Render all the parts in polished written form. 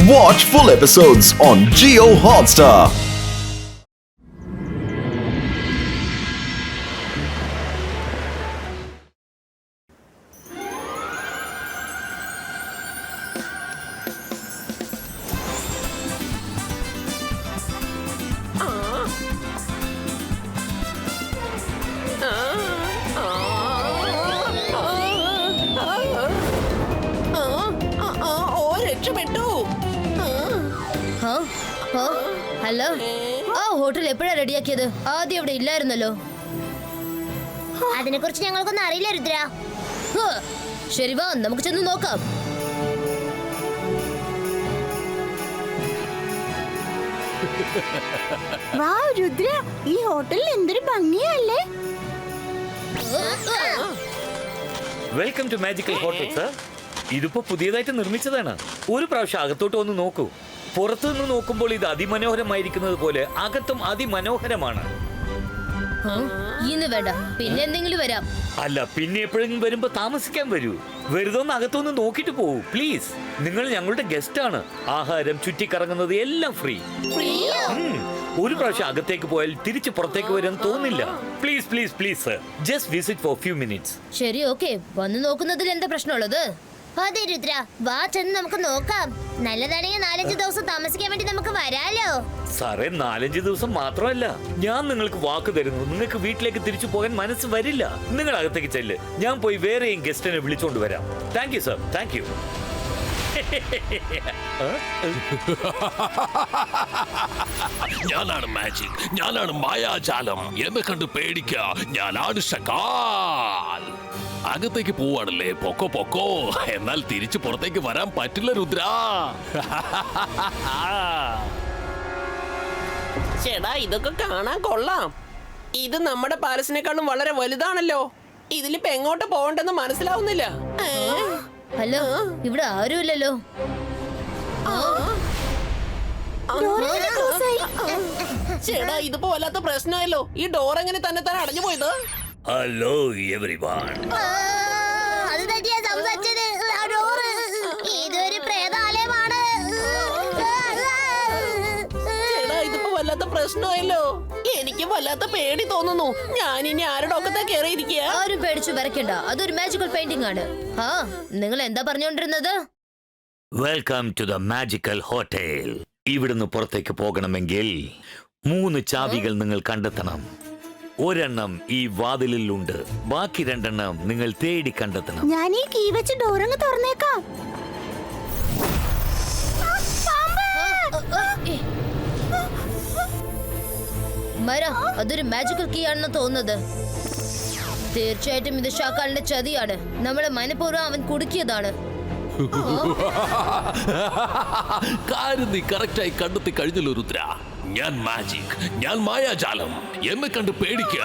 Watch full episodes on Jio Hotstar. Hello, ആ hotel എപ്പോഴാ റെഡിയാക്കിയത്? ആദ്യം അവിടെ ഇല്ലായിരുന്നല്ലോ. അതിനെ കുറിച്ച് ഞങ്ങൾക്കൊന്നും അറിയില്ല രുദ്ര. ശരി, വാ നമുക്ക് ചെന്ന് നോക്കാം. വാ രുദ്ര, ഈ ഹോട്ടലിൽ എന്തൊരു ഭംഗിയല്ലേ. Welcome to magical hotel sir. ഇതിപ്പോ പുതിയതായിട്ട് നിർമ്മിച്ചതാണ്. ഒരു പ്രാവശ്യം അകത്തോട്ട് വന്ന് നോക്കൂ. പുറത്തുനിന്ന് നോക്കുമ്പോൾ ഇത് അതിമനോഹരമായിരിക്കുന്നത് പോലെ അകത്തും അതിമനോഹരമാണ്. ഇന്ന് വേണ്ട, പിന്നെ എന്തെങ്കിലും വരാം. അല്ല, പിന്നെ എപ്പോഴെങ്കിലും വരുമ്പോ താമസിക്കാൻ വരൂ. വെറുതെ ഒന്ന് അകത്തൊന്ന് നോക്കിട്ട് പോകൂ പ്ലീസ്. നിങ്ങൾ ഞങ്ങളുടെ ഗസ്റ്റ് ആണ്. ആഹാരം, ചുറ്റിക്കറങ്ങുന്നത് എല്ലാം ഫ്രീ. ഒരു പ്രാവശ്യം അകത്തേക്ക് പോയാൽ തിരിച്ച് പുറത്തേക്ക് വരാൻ തോന്നില്ല. Please please please sir, just visit for few minutes. ശരി, ഓക്കെ. വന്ന് നോക്കുന്നതിൽ എന്താ പ്രശ്നമുള്ളത്? അതെ രുദ്ര, വാ ചെന്ന് നമുക്ക് നോക്കാം. നല്ലതാണെങ്കിൽ 4-5 ദിവസം താമസിക്കാൻ വേണ്ടി നമുക്ക് വരാലോ. സാറേ, 4-5 ദിവസം മാത്രമല്ല, ഞാൻ നിങ്ങൾക്ക് വാക്ക് തരുന്നു. നിങ്ങൾക്ക് വീട്ടിലേക്ക് തിരിച്ചു പോകാൻ മനസ്സ് വരില്ല. നിങ്ങൾ അകത്തേക്ക് ചെല്ല്. ഞാൻ പോയി വേറെയും ഗസ്റ്റിനെ വിളിച്ചോണ്ട് വരാം. Thank you sir, thank you. ഞാനാണ് മാജിക്, ഞാനാണ് മായാജാലം. എന്നെ കണ്ട് പേടിക്ക, ഞാനാണ് ഷകാൽ. അകത്തേക്ക് പോവാണല്ലേ? പൊക്കോ പൊക്കോ. എന്നാൽ തിരിച്ചു പുറത്തേക്ക് വരാൻ പറ്റില്ല രുദ്ര. ചേടാ, ഇതൊക്കെ കാണാൻ കൊള്ളാം. ഇത് നമ്മുടെ പാലസിനെക്കാളും വളരെ വലുതാണല്ലോ. ഇതിലിപ്പോ എങ്ങോട്ട് പോകണ്ടെന്ന് മനസ്സിലാവുന്നില്ല. ഹലോ, ഇവിടെ ആരുമില്ലല്ലോ. ചേടാ, ഇതിപ്പോ വല്ലാത്ത പ്രശ്നമായല്ലോ. ഈ ഡോർ എങ്ങനെ തന്നെ അടഞ്ഞു പോയത്? Hello everyone. അത് തന്നെയാ സംസാരിച്ചത്. ഇതൊരു പ്രേതാലയമാണ്. ചേടാ, ഇതിപ്പോ വല്ലാത്ത പ്രശ്നമായല്ലോ. എനിക്ക് വല്ലാത്ത പേടി തോന്നുന്നു. ഞാൻ ഇനി ആരുടെ ഒക്കെ കയറിയിരിക്കുക. ആരും പേടിച്ചു വരയ്ക്കണ്ട, അതൊരു മാജിക്കൽ പെയിന്റിംഗ് ആണ്. ആ, നിങ്ങൾ എന്താ പറഞ്ഞുകൊണ്ടിരുന്നത്? Welcome to the magical hotel. ഇവിടുന്ന് പുറത്തേക്ക് പോകണമെങ്കിൽ 3 ചാവികൾ നിങ്ങൾ കണ്ടെത്തണം. ഒരെണ്ണം ഈ വാതിലിലുണ്ട്. ബാക്കി 2 നിങ്ങൾ തേടി കണ്ടെത്തണം. ഞാൻ ഈ കീ വെച്ച് ഡോറങ്ങ് തുറന്നേക്കാം. മര, അതൊരു മാജിക്കൽ കീ ആണെന്ന് തോന്നുന്നത്. തീർച്ചയായിട്ടും ഇത് ഷാക്കാലിന്റെ ചതിയാണ്. നമ്മളെ മനഃപൂർവ്വം അവൻ കുടുക്കിയതാണ്. കാര്യം നീ കറക്റ്റായി കണ്ടെത്തി കഴിഞ്ഞല്ലോ രുദ്ര. ഞാൻ മാജിക്, ഞാൻ മായാജാലം. എന്നെ കണ്ട് പേടിക്ക,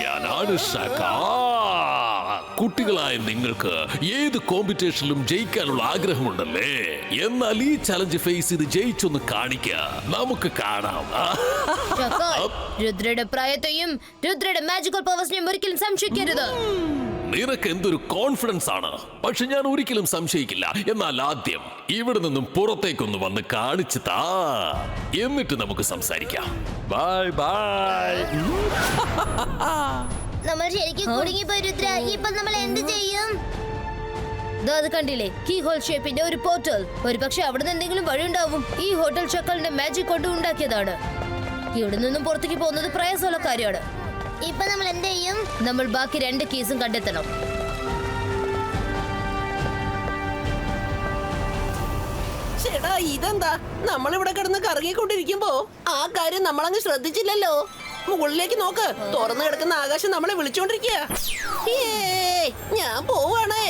ഞാനാണ് ഷകാൽ. കുട്ടികളായ നിങ്ങൾക്ക് ഏത് കോമ്പറ്റീഷനിലും ജയിക്കാനുള്ള ആഗ്രഹമുണ്ടല്ലേ? എന്നാൽ ഈ ചലഞ്ച് ഫേസ് ചെയ്ത് ജയിച്ചൊന്ന് കാണിക്ക, നമുക്ക് കാണാം. ഷാക്കാൽ, രുദ്രയുടെ പ്രായത്തെയും രുദ്രയുടെ മാജിക്കൽ പവേഴ്സിനെയും ഒരിക്കലും സംശയിക്കരുത്. നിനക്ക് എന്തൊരു കോൺഫിഡൻസ് ആണ്. പക്ഷെ ഞാൻ ഒരിക്കലും സംശയിക്കില്ല. എന്നാൽ ആദ്യം ഇവിടെ നിന്നും പുറത്തേക്കൊന്ന് വന്ന് കാണിച്ചു താ, എന്നിട്ട് നമുക്ക് സംസാരിക്കാം. Bye bye. നമ്മൾ ശരിക്കും കുടുങ്ങിപ്പോയി രുദ്ര. ഇപ്പൊ നമ്മൾ എന്ത് ചെയ്യും? അത് കണ്ടില്ലേ, കീ ഹോൾ ഷേപ്പിന്റെ ഒരു പോർട്ടൽ. ഒരു പക്ഷെ അവിടെ നിന്ന് എന്തെങ്കിലും വഴി ഉണ്ടാവും. ഈ ഹോട്ടൽ ഷക്കാലിന്റെ മാജിക് കൊണ്ട് ഉണ്ടാക്കിയതാണ്. ഇവിടെ നിന്നും പുറത്തേക്ക് പോകുന്നത് പ്രയാസമുള്ള കാര്യമാണ്. ഇപ്പൊ നമ്മൾ എന്ത് ചെയ്യും? നമ്മൾ ബാക്കി 2 കീസും കണ്ടെത്തണം. ചേടാ, ഇതെന്താ? നമ്മളിവിടെ കിടന്ന് കറങ്ങിക്കൊണ്ടിരിക്കുമ്പോ ആ കാര്യം നമ്മളങ്ങ് ശ്രദ്ധിച്ചില്ലല്ലോ. മുകളിലേക്ക് നോക്ക്, തുറന്നു കിടക്കുന്ന ആകാശം നമ്മളെ വിളിച്ചോണ്ടിരിക്കുക. ഞാൻ പോവാണേ.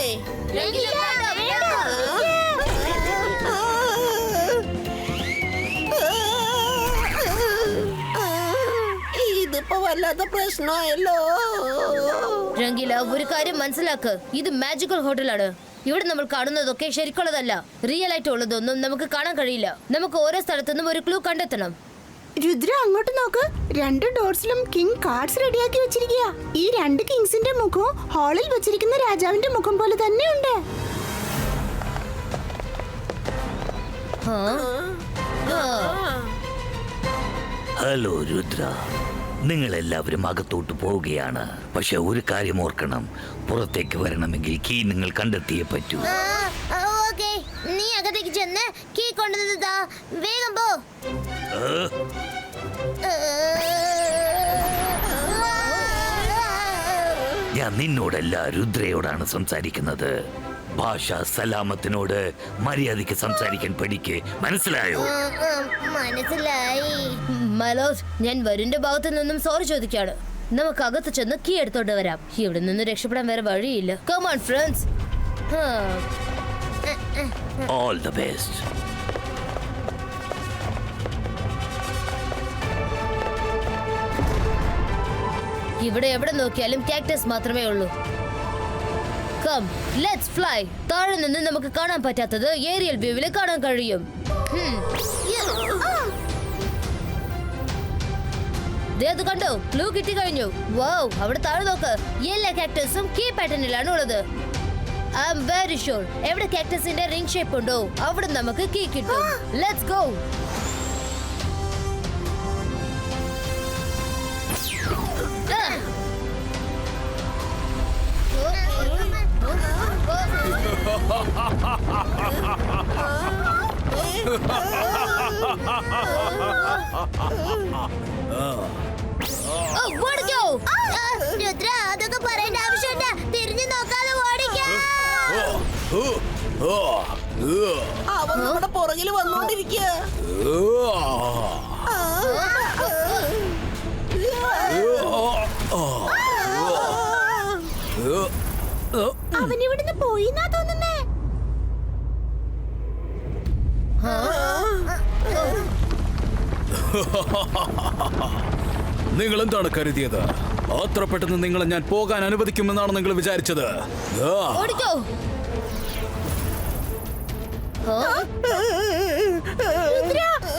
ഇതിപ്പോ വല്ലാത്ത പ്രശ്നമായല്ലോ. രംഗീല, ഒരു കാര്യം മനസ്സിലാക്ക്, ഇത് മാജിക്കൽ ഹോട്ടലാണ്. ഇവിടെ നമ്മൾ കാണുന്നതൊക്കെ ശരിക്കുള്ളതല്ല. റിയൽ ആയിട്ട് ഉള്ളതൊന്നും നമുക്ക് കാണാൻ കഴിയില്ല. നമുക്ക് ഓരോ സ്ഥലത്തുനിന്നും ഒരു ക്ലൂ കണ്ടെത്തണം. രുദ്ര, അങ്ങോട്ട് നോക്ക്. 2 ഡോർസിലും കിങ് കാർഡ്സ് റെഡിയാക്കി വെച്ചിരിക്കുക. ഈ 2 കിങ്സിന്റെ മുഖവും ഹാളിൽ വെച്ചിരിക്കുന്ന രാജാവിന്റെ മുഖം പോലെ തന്നെയുണ്ട്. ആ? ആ. ഹലോ രുദ്ര, നിങ്ങൾ എല്ലാവരും അകത്തോട്ട് പോവുകയാണ്. പക്ഷെ ഒരു കാര്യം ഓർക്കണം, പുറത്തേക്ക് വരണമെങ്കിൽ കീ നിങ്ങൾ കണ്ടെത്തിയേ പറ്റൂ. ഓക്കേ, നീ അകത്തേക്ക് ചെന്ന് കീ കൊണ്ടുവന്നതാ. വേഗം പോ. ഞാൻ നിന്നോടല്ല, രുദ്രയോടാണ് സംസാരിക്കുന്നത്. ഭാഷ സലാമത്തിനോട് മര്യാദയ്ക്ക് സംസാരിക്കാൻ പഠിക്ക്, മനസ്സിലായോ? മനസ്സിലായി. മലോസ്, ഞാൻ വരുണിന്റെ ഭാഗത്തു നിന്നും സോറി ചോദിക്കാണ്. നമുക്ക് അകത്ത് ചെന്ന് കീ എടുത്തോണ്ട് വരാം. ഇവിടെ നിന്ന് രക്ഷപ്പെടാൻ വേറെ വഴിയില്ല. Come on friends. All the best. ഇവിടെ എവിടെ നോക്കിയാലും കാക്ടസ് മാത്രമേ ഉള്ളൂ. Come, let's fly. താഴെ നിന്ന് നമുക്ക് കാണാൻ പറ്റാത്തത് ഏരിയൽ വ്യൂവിൽ കാണാൻ കഴിയും. ദേ അത് കണ്ടോ, ക്ലൂ കിട്ടി കഴിഞ്ഞു. വൗ, അവിടെ താഴെ നോക്ക്. എല്ലാ കാക്ടസും കീ പാറ്റേണിലാണ് ഉള്ളത്. ഐ ആം വെരി ഷുവർ എവിടെ കാക്ടസിന്റെ റിംഗ് ഷേപ്പ് ഉണ്ടോ അവിടെ നമുക്ക് കീ കിട്ടും. Let's go. അതൊക്കെ പറയേണ്ട ആവശ്യമില്ല. തിരിഞ്ഞു നോക്കാതെ ഓടിക്കാം. അവൻ നമ്മുടെ പുറകിൽ വന്നോണ്ടിരിക്കുക. അവൻ ഇവിടുന്ന് പോയിന്നാ തോന്നുന്നേ. നിങ്ങൾ എന്താണ് കരുതിയത്? അത്ര പെട്ടെന്ന് നിങ്ങളെ ഞാൻ പോകാൻ അനുവദിക്കുമെന്നാണ് നിങ്ങൾ വിചാരിച്ചത്? ഓടിക്കോ.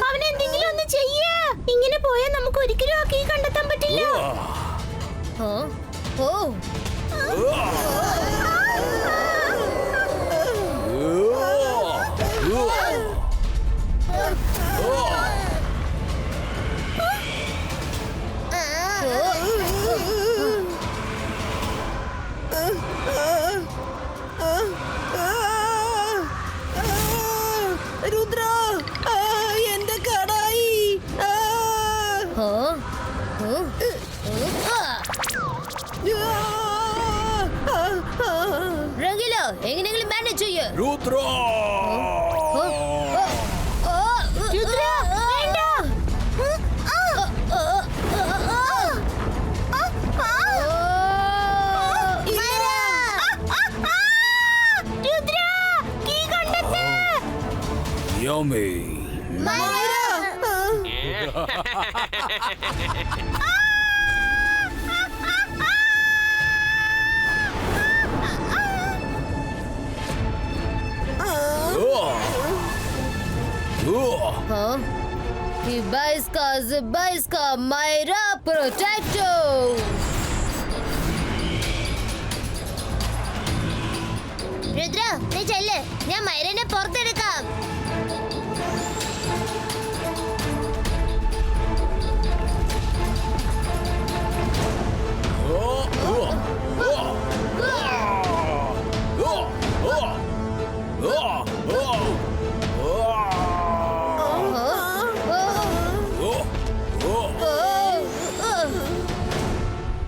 അവനെന്തെങ്കിലും ഒന്ന് ചെയ്യ്. ഇങ്ങനെ പോയാൽ നമുക്ക് ഒരിക്കലും ആ കീ കണ്ടെത്താൻ പറ്റില്ല. ഓ, രുദ്ര, എന്റെ കടായി. റംഗിലോ, എങ്ങനെയെങ്കിലും മാനേജ് ചെയ്യ്. രുദ്ര, രുദ്ര, വേണ്ട. രുദ്ര, കീ കണ്ടെത്ത്. Yummy. Zibaiska, Myra Protecto. Rudra, നീ ചെല്ല്. ഞാൻ മൈരനെ പുറത്തെടുക്കാം.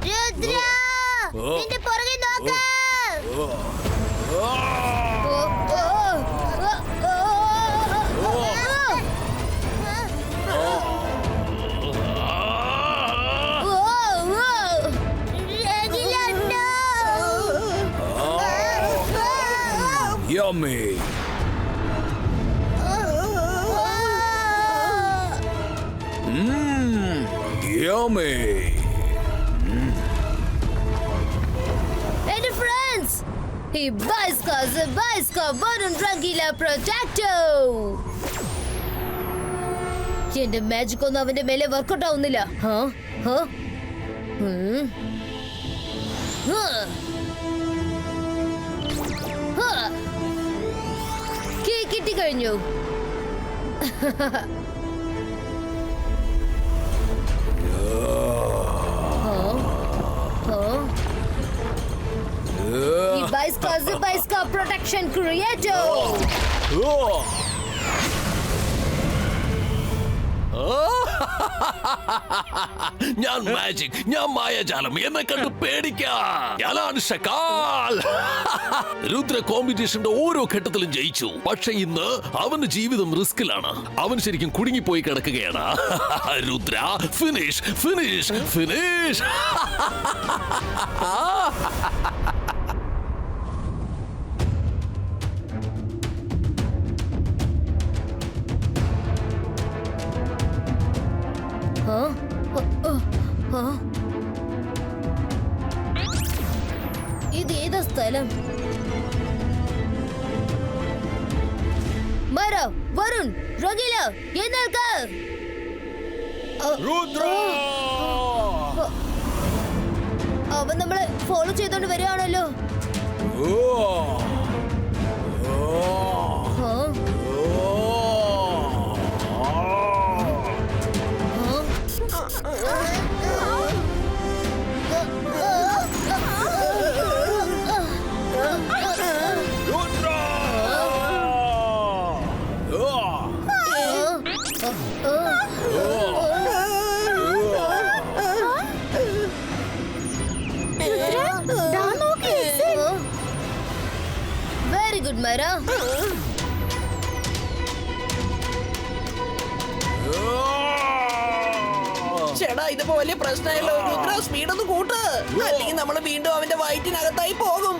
രുദ്ര, നിന്റെ പുറകെ നോക്ക. Yummy. Yummy. Hey friends, Zibaiska, Varun Rangila Protecto. എന്റെ മാജിക് ഒന്നും അവന്റെ മേലെ വർക്കൗട്ട് ആവുന്നില്ല. കിട്ടി കഴിഞ്ഞു. Ibaiska Protection Creator. ഞാൻ മാജിക്, ഞാൻ മായാജാലം, എന്നെ കണ്ട് പേടിക്കാം. ഞാനാണ് ഷക്കാൽ. രുദ്ര കോമ്പറ്റീഷന്റെ ഓരോ ഘട്ടത്തിലും ജയിച്ചു. പക്ഷെ ഇന്ന് അവന്റെ ജീവിതം റിസ്കിലാണ്. അവൻ ശരിക്കും കുടുങ്ങിപ്പോയി കിടക്കുകയാണ്. Rudra, finish finish finish. ഇത് ഏതാ സ്ഥലം? മര, വരുൺ, റഗീല, എഴുന്നേൽക്ക്. അവൻ നമ്മളെ ഫോളോ ചെയ്തോണ്ട് വരികയാണല്ലോ. വെരി ഗുഡ് മര. ചേട്ടാ ഇതിപ്പോ വലിയ പ്രശ്നമായല്ലോ. രുദ്ര സ്പീഡ് ഒന്ന് കൂട്ട്, അല്ലെങ്കിൽ നമ്മൾ വീണ്ടും അവന്റെ വയറ്റിനകത്തായി പോകും.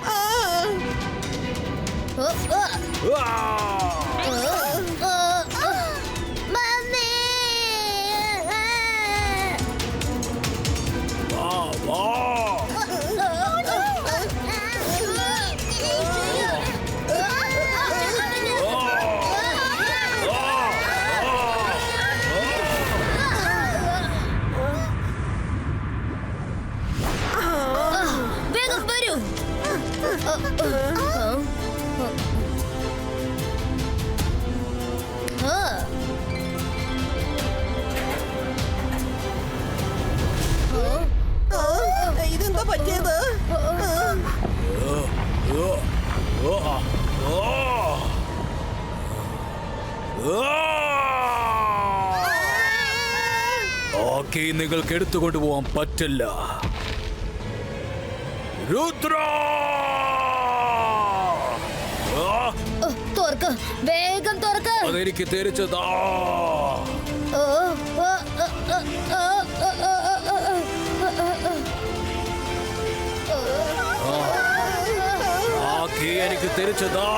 വേഗം വരൂ. ഇതെന്താ പറ്റിയത്? ഓക്കെ, നിങ്ങൾക്ക് എടുത്തുകൊണ്ടുപോകാൻ പറ്റില്ല. രുദ്ര, തുറക്ക്, വേഗം തുറക്ക്. അതെനിക്ക് തിരിച്ചതാ. ഓക്കെ, എനിക്ക് തിരിച്ചതാ.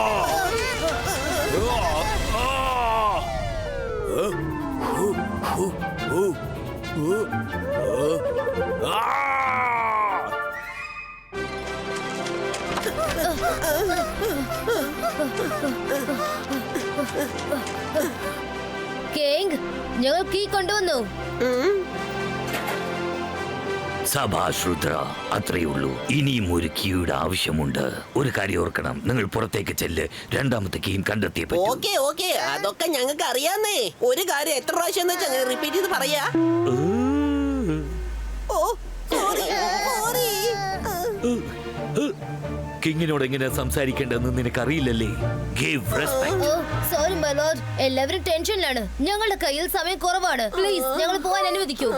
കിങ്, ഞങ്ങൾ കീ കൊണ്ടുവന്നു. സഭാഷ് രുദ്ര, അത്രയുള്ളൂ. ഇനിയും ഒരു കീയുടെ ആവശ്യമുണ്ട്. ഒരു കാര്യം ഓർക്കണം, നിങ്ങൾ പുറത്തേക്ക് ചെല്ല്. രണ്ടാമത്തെ കീയും കണ്ടെത്തിയേ പറ്റൂ. ഓക്കെ ഓക്കെ, അതൊക്കെ ഞങ്ങൾക്ക് അറിയാന്നേ. ഒരു കാര്യം എത്ര പ്രാവശ്യം റിപ്പീറ്റ് ചെയ്ത് പറയാ. ഓ സോറി സോറി. കിങ്ങിനോട് എങ്ങനെ സംസാരിക്കേണ്ടതെന്ന് നിനക്കറിയില്ലല്ലേ? Give respect. Sorry my lord, എല്ലാവരും ടെൻഷനിലാണ്. ഞങ്ങളുടെ കയ്യിൽ സമയം കുറവാണ്. പ്ലീസ് ഞങ്ങൾ പോകാൻ അനുവദിക്കൂ.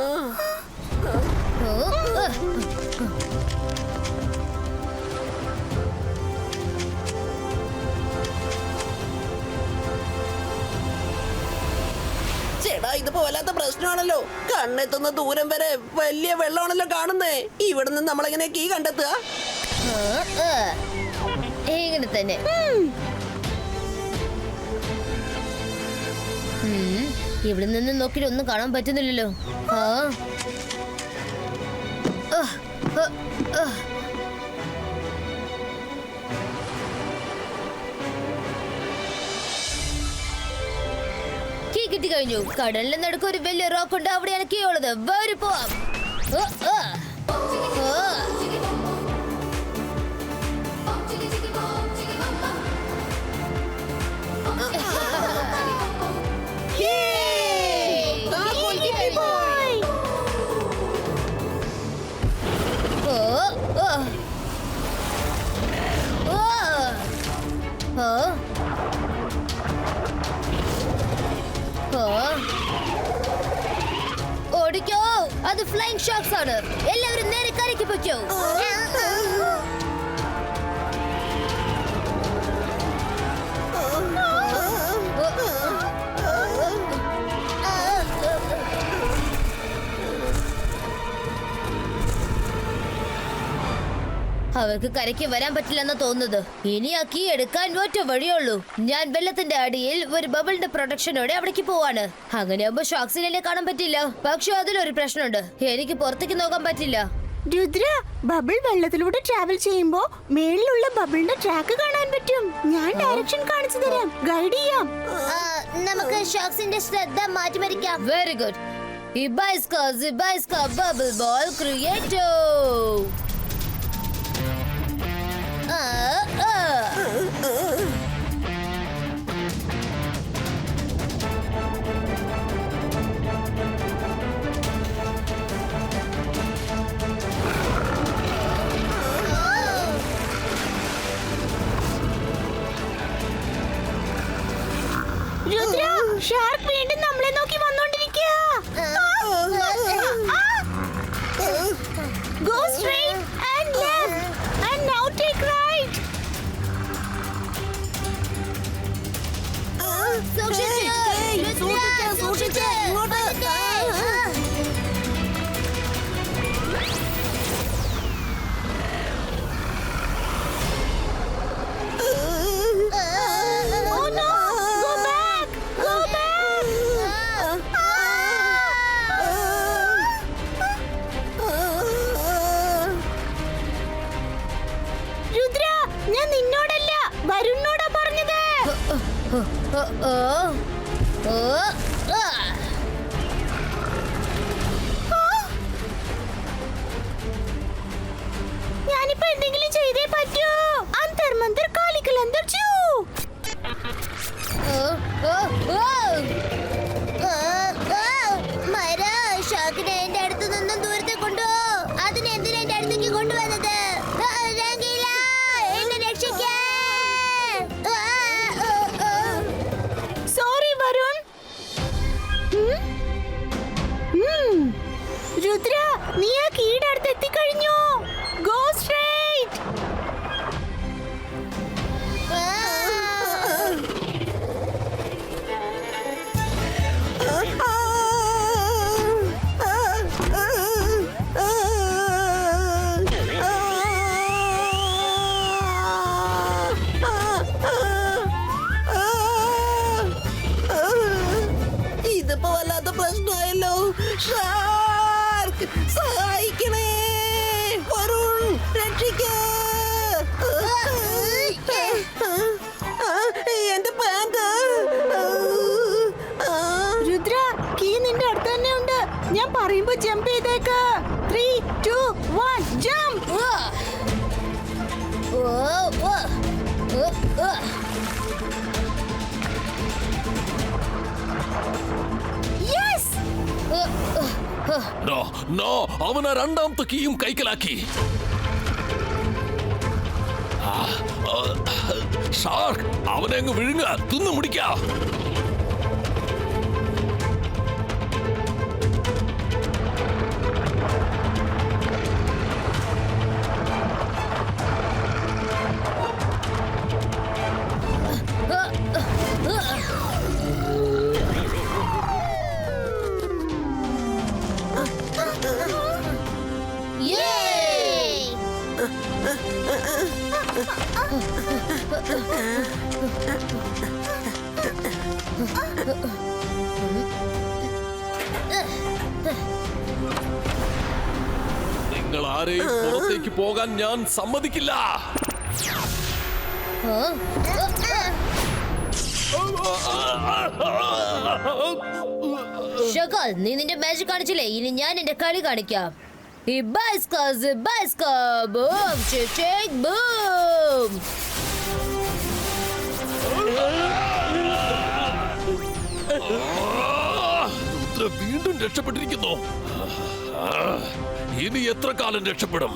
ചേട്ടാ ഇതിപ്പോ വല്ലാത്ത പ്രശ്നമാണല്ലോ. കണ്ണെത്തുന്ന ദൂരം വരെ വലിയ വെള്ളമാണല്ലോ കാണുന്നേ. ഇവിടെ നിന്ന് നമ്മളെങ്ങനെ കീ കണ്ടെത്തുക? ഇങ്ങനെ തന്നെ. ഇവിടെ നിന്ന് നോക്കിയിട്ട് ഒന്നും കാണാൻ പറ്റുന്നില്ലല്ലോ. കീ കിട്ടി കഴിഞ്ഞു. കടലിന്റെ നടുക്ക് ഒരു വലിയ റോക്ക് ഉണ്ട്. അവിടെയാണ് കീ ഉള്ളത്. വേറെ പോവാം. ഇത് ഫ്ലൈയിങ് ഷാർക്സ് ആണ്. എല്ലാവരും നേരെ കരയ്ക്ക് പൊയ്ക്കോ. അവർക്ക് കരയ്ക്ക് വരാൻ പറ്റില്ലെന്ന് തോന്നുന്നത്. ഇനി ആ കീ എടുക്കാൻ ഒറ്റ വഴിയുള്ളൂ. ഞാൻ വെള്ളത്തിന്റെ അടിയിൽ ഒരു ബബിളിന്റെ പ്രൊട്ടക്ഷനോടെ അവിടേക്ക് പോവാണ്. അങ്ങനെയാകുമ്പോ ഷാക്സിനെ കാണാൻ പറ്റില്ല. പക്ഷെ അതിലൊരു പ്രശ്നമുണ്ട്, എനിക്ക് പുറത്തേക്ക് നോക്കാൻ പറ്റില്ല. രുദ്ര, ബബിൾ വെള്ളത്തിലൂടെ ട്രാവൽ ചെയ്യുമ്പോ മേളിലുള്ള ബബിളിന്റെ ട്രാക്ക് കാണാൻ പറ്റും. ഞാൻ ഡയറക്ഷൻ കാണിച്ചു തരാം, ഗൈഡ് ചെയ്യാം. നമുക്ക് ഷാക്സിന്റെ ശ്രദ്ധ മാറ്റിമറിക്കാം. Very good. ഇബൈസ്ക ബബിൾ ബോൾ ക്രിയേറ്റോ. രുദ്ര, ഷാർക്ക് വീണ്ടും നമ്മളെ നോക്കി വന്നോണ്ടിരിക്കുക. Go straight and left and now take right. സൂക്ഷിച്ച്. Oh no! Go back! Go back! Rudra, ഞാൻ നിന്നോടല്ല വരുണോടാ പറഞ്ഞത്. ഞാനിപ്പോ എന്തെങ്കിലും ചെയ്തേ പറ്റൂ. അന്തർ മന്തർ കാലിക്കൽ അന്തർ ചൂ. ഷാക്കിനെ എന്റെ അടുത്ത് നിന്നും ദൂരത്തെ കൊണ്ടു. അതിനെ എന്തിനാ എന്റെ അടുത്തേക്ക് കൊണ്ടുവന്നത്? എന്നെ രക്ഷിക്കേ. സോറി വരുൺ. രുദ്ര, നീ ആ കീയുടെ അടുത്ത് എത്തിക്കഴിഞ്ഞു. Go straight. ഇതിപ്പോ വല്ലാത്ത പ്രശ്നമായല്ലോ. ഷാർക്ക്, സഹായിക്കണേ. വരുൺ, രക്ഷിക്കേ. എന്റെ പാന്റ്. രുദ്ര, കീ നിന്റെ അടുത്ത് തന്നെ ഉണ്ട്. ഞാൻ പറയുമ്പോ ജമ്പ് ചെയ്തേക്ക്. 3, 2, 1 ജമ്പ്. യെസ്. നോ നോ, അവൻ ആ രണ്ടാമത്തെ കീയും കൈക്കലാക്കി. ഷാർക്ക്, അവനെ അങ്ങ് വിഴുങ്ങ, തിന്നു മുടിക്ക. നിങ്ങൾ ആരെയും പുറത്തേക്ക് പോകാൻ ഞാൻ സമ്മതിക്കില്ല. ഷക്കാൽ, നീ നിന്റെ മാജിക് കാണിച്ചില്ലേ? ഇനി ഞാൻ എന്റെ കളി കാണിക്കാം. Boom shake boom. രുദ്ര വീണ്ടും രക്ഷപ്പെട്ടിരിക്കുന്നു. ഇനി എത്ര കാലം രക്ഷപ്പെടും?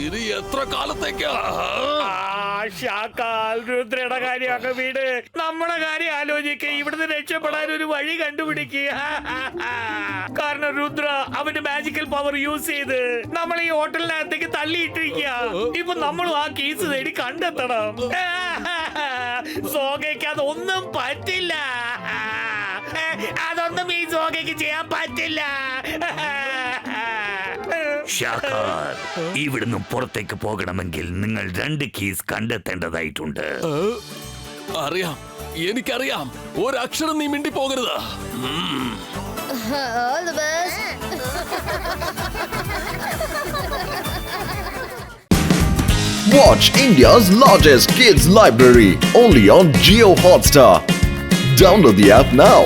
ഇനി എത്ര കാലത്തേക്ക്? ഷാക്കാൽ രുദ്രയുടെ കാര്യമൊക്കെ വീട്, നമ്മുടെ കാര്യം ആലോചിക്കുക. ഇവിടുന്ന് രക്ഷപ്പെടാൻ ഒരു വഴി കണ്ടുപിടിക്കുക. കാരണം രുദ്ര അവന്റെ മാജിക്കൽ പവർ യൂസ് ചെയ്ത് നമ്മൾ ഈ ഹോട്ടലിനകത്തേക്ക് തള്ളിയിട്ടിരിക്കുക. ഇപ്പൊ നമ്മളും ആ കേസ് തേടി കണ്ടെത്തണം. സോഗയ്ക്ക് അതൊന്നും പറ്റില്ല. അതൊന്നും ഈ സോഗയ്ക്ക് ചെയ്യാൻ പറ്റില്ല. ഷാക്കാർ, ഇവിടുന്ന് പുറത്തേക്ക് പോകണമെങ്കിൽ നിങ്ങൾ 2 കീസ് കണ്ടെത്തേണ്ടതായിട്ടുണ്ട്. അറിയാം, എനിക്കറിയാം. ഒരക്ഷരം നീ മിണ്ടി പോകരുത്. All the best. Watch India's largest kids library only on Jio Hotstar. Download the app now.